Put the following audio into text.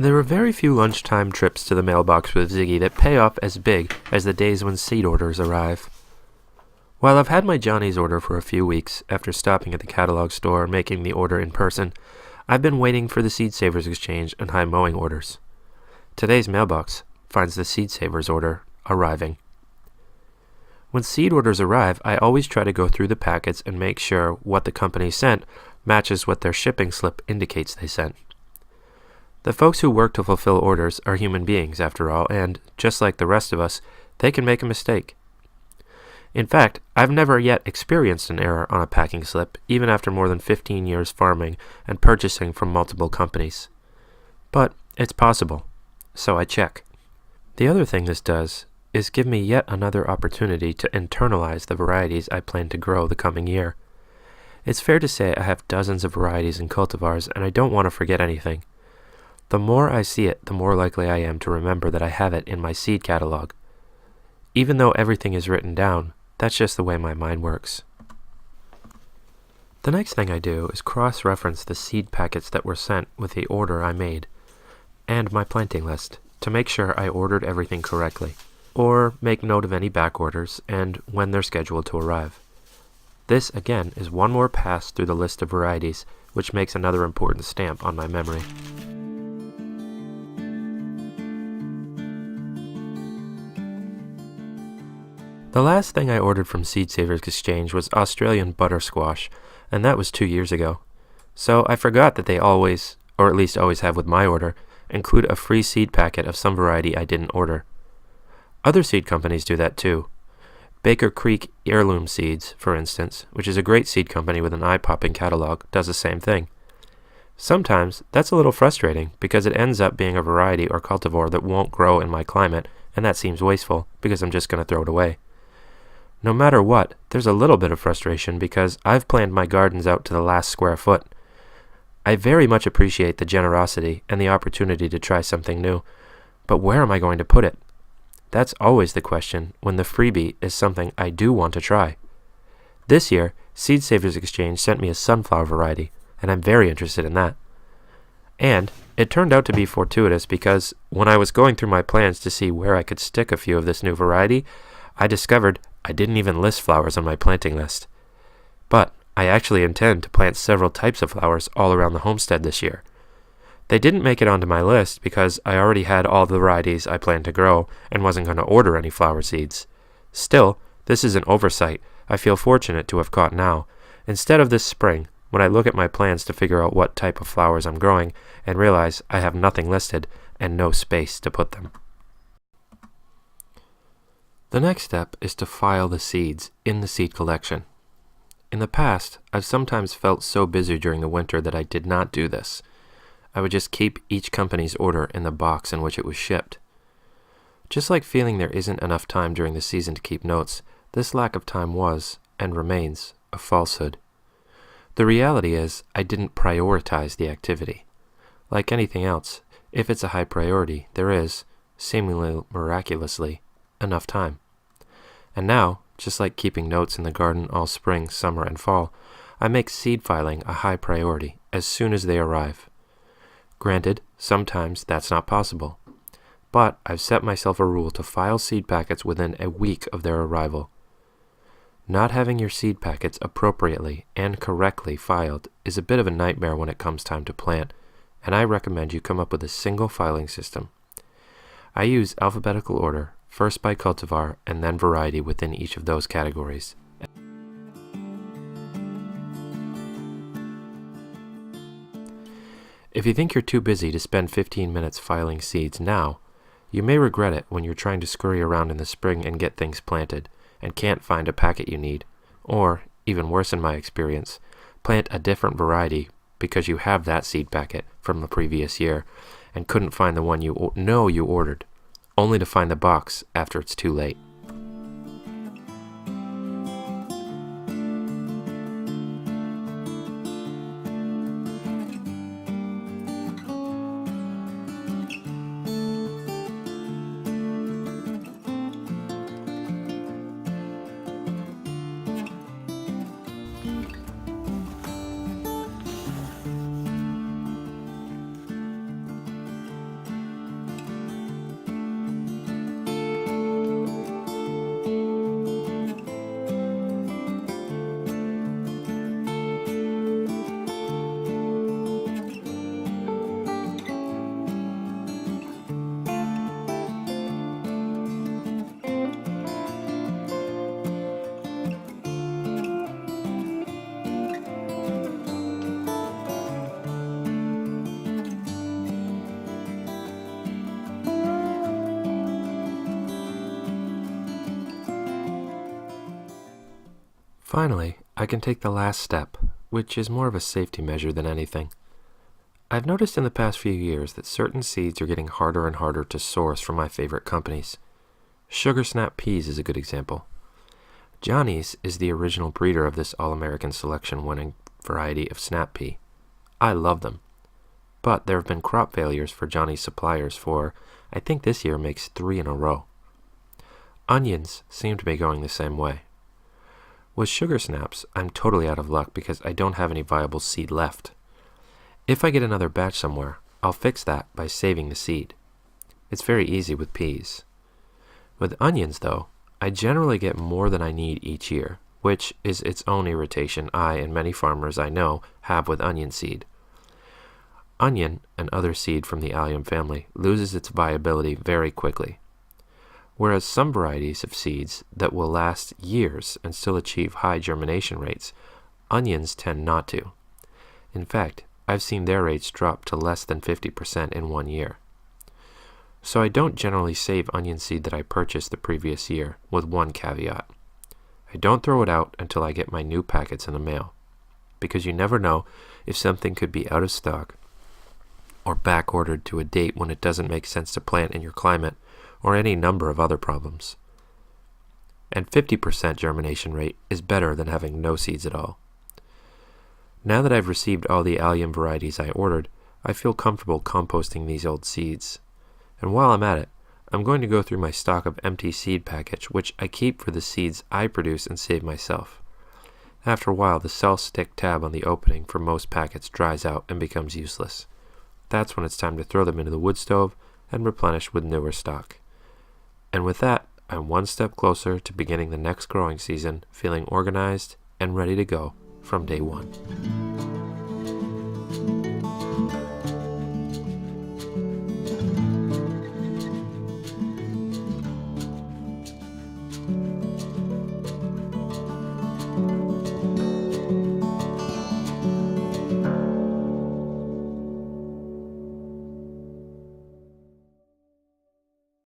There are very few lunchtime trips to the mailbox with Ziggy that pay off as big as the days when seed orders arrive. While I've had my Johnny's order for a few weeks after stopping at the catalog store and making the order in person, I've been waiting for the Seed Savers Exchange and high mowing orders. Today's mailbox finds the Seed Savers order arriving. When seed orders arrive, I always try to go through the packets and make sure what the company sent matches what their shipping slip indicates they sent. The folks who work to fulfill orders are human beings, after all, and, just like the rest of us, they can make a mistake. In fact, I've never yet experienced an error on a packing slip, even after more than 15 years farming and purchasing from multiple companies. But it's possible, so I check. The other thing this does is give me yet another opportunity to internalize the varieties I plan to grow the coming year. It's fair to say I have dozens of varieties and cultivars, and I don't want to forget anything. The more I see it, the more likely I am to remember that I have it in my seed catalog. Even though everything is written down, that's just the way my mind works. The next thing I do is cross-reference the seed packets that were sent with the order I made, and my planting list, to make sure I ordered everything correctly, or make note of any back orders and when they're scheduled to arrive. This, again, is one more pass through the list of varieties, which makes another important stamp on my memory. The last thing I ordered from Seed Savers Exchange was Australian butter squash, and that was 2 years ago. So I forgot that they always, or at least always have with my order, include a free seed packet of some variety I didn't order. Other seed companies do that too. Baker Creek Heirloom Seeds, for instance, which is a great seed company with an eye-popping catalog, does the same thing. Sometimes that's a little frustrating because it ends up being a variety or cultivar that won't grow in my climate, and that seems wasteful because I'm just going to throw it away. No matter what, there's a little bit of frustration because I've planned my gardens out to the last square foot. I very much appreciate the generosity and the opportunity to try something new, but where am I going to put it? That's always the question when the freebie is something I do want to try. This year, Seed Savers Exchange sent me a sunflower variety, and I'm very interested in that. And it turned out to be fortuitous because when I was going through my plans to see where I could stick a few of this new variety, I discovered I didn't even list flowers on my planting list. But I actually intend to plant several types of flowers all around the homestead this year. They didn't make it onto my list because I already had all the varieties I planned to grow and wasn't going to order any flower seeds. Still, this is an oversight I feel fortunate to have caught now, instead of this spring, when I look at my plans to figure out what type of flowers I'm growing and realize I have nothing listed and no space to put them. The next step is to file the seeds in the seed collection. In the past, I've sometimes felt so busy during the winter that I did not do this. I would just keep each company's order in the box in which it was shipped. Just like feeling there isn't enough time during the season to keep notes, this lack of time was, and remains, a falsehood. The reality is, I didn't prioritize the activity. Like anything else, if it's a high priority, there is, seemingly miraculously, enough time. And now, just like keeping notes in the garden all spring, summer, and fall, I make seed filing a high priority as soon as they arrive. Granted, sometimes that's not possible, but I've set myself a rule to file seed packets within a week of their arrival. Not having your seed packets appropriately and correctly filed is a bit of a nightmare when it comes time to plant, and I recommend you come up with a single filing system. I use alphabetical order, first by cultivar and then variety within each of those categories. If you think you're too busy to spend 15 minutes filing seeds now, you may regret it when you're trying to scurry around in the spring and get things planted, and can't find a packet you need, or, even worse in my experience, plant a different variety because you have that seed packet from the previous year and couldn't find the one you know you ordered, only to find the box after it's too late. Finally, I can take the last step, which is more of a safety measure than anything. I've noticed in the past few years that certain seeds are getting harder and harder to source from my favorite companies. Sugar Snap peas is a good example. Johnny's is the original breeder of this All-American selection winning variety of snap pea. I love them. But there have been crop failures for Johnny's suppliers for, I think this year makes 3 in a row. Onions seem to be going the same way. With sugar snaps, I'm totally out of luck because I don't have any viable seed left. If I get another batch somewhere, I'll fix that by saving the seed. It's very easy with peas. With onions, though, I generally get more than I need each year, which is its own irritation I and many farmers I know have with onion seed. Onion, and other seed from the allium family, loses its viability very quickly, whereas some varieties of seeds that will last years and still achieve high germination rates, onions tend not to. In fact, I've seen their rates drop to less than 50% in 1 year. So I don't generally save onion seed that I purchased the previous year, with one caveat. I don't throw it out until I get my new packets in the mail, because you never know if something could be out of stock or back ordered to a date when it doesn't make sense to plant in your climate, or any number of other problems. And 50% germination rate is better than having no seeds at all. Now that I've received all the allium varieties I ordered, I feel comfortable composting these old seeds. And while I'm at it, I'm going to go through my stock of empty seed package, which I keep for the seeds I produce and save myself. After a while, the sell stick tab on the opening for most packets dries out and becomes useless. That's when it's time to throw them into the wood stove and replenish with newer stock. And with that, I'm one step closer to beginning the next growing season, feeling organized and ready to go from day one.